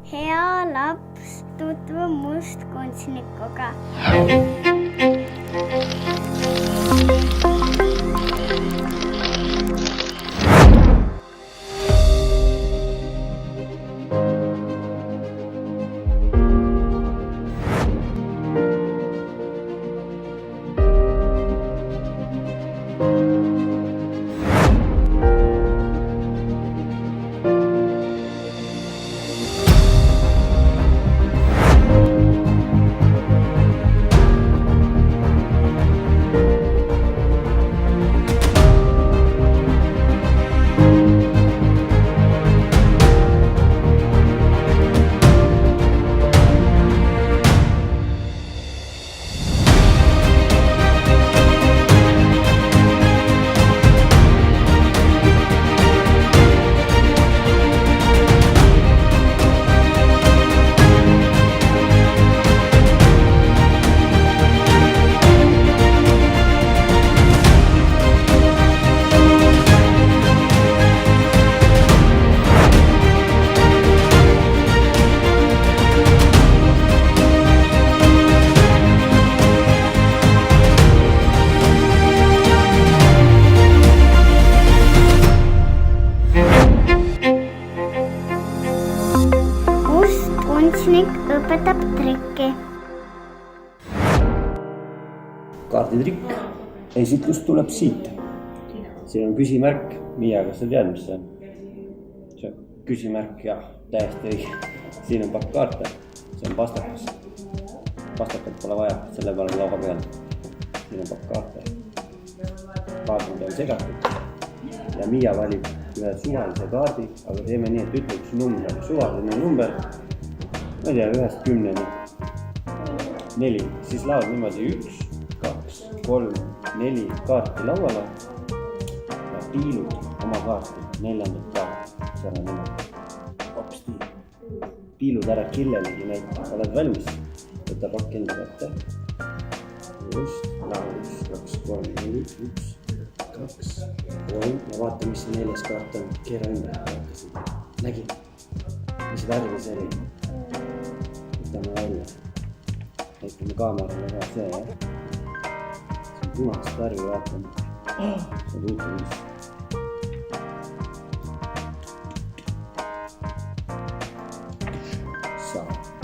Hea laps tutvub mustkunstnikuga. Kunstnik õpetab trikki. Kaarditrikk. Esitlus tuleb siit. Siin on küsimärk. Miia, kas sa tead, mis see on? See on küsimärk, jah, täiesti õige. Siin on pakk kaarte. See on pastakas. Pastakat pole vaja, selle panen lauha peale. Siin on pakk kaarte. Kaardid on segatud. Ja Miia valib ühe suvalise kaardi, aga teeme nii, et ütle üks number. Suvaline number. Ma ei tea, 1-10. 4. Siis laod niimoodi 1, 2, 3, 4 kaarti lauale ja piilud oma kaarti 4. kaarti. Selle niimoodi. Hopsti. Piilud ära kellelegi näita. Oled valmis? Võta pakk enda kätte. Just. Laod 1, 2, 3, 4, 1, 2, 3. Ja vaata, mis see 4. kaart on. Keera ümber. Nägi? Mis värvi see oli? Võtame välja. Näitame kaamerale ka see, jah. See on punast värvi, vaatame. See on uute viis. Saa.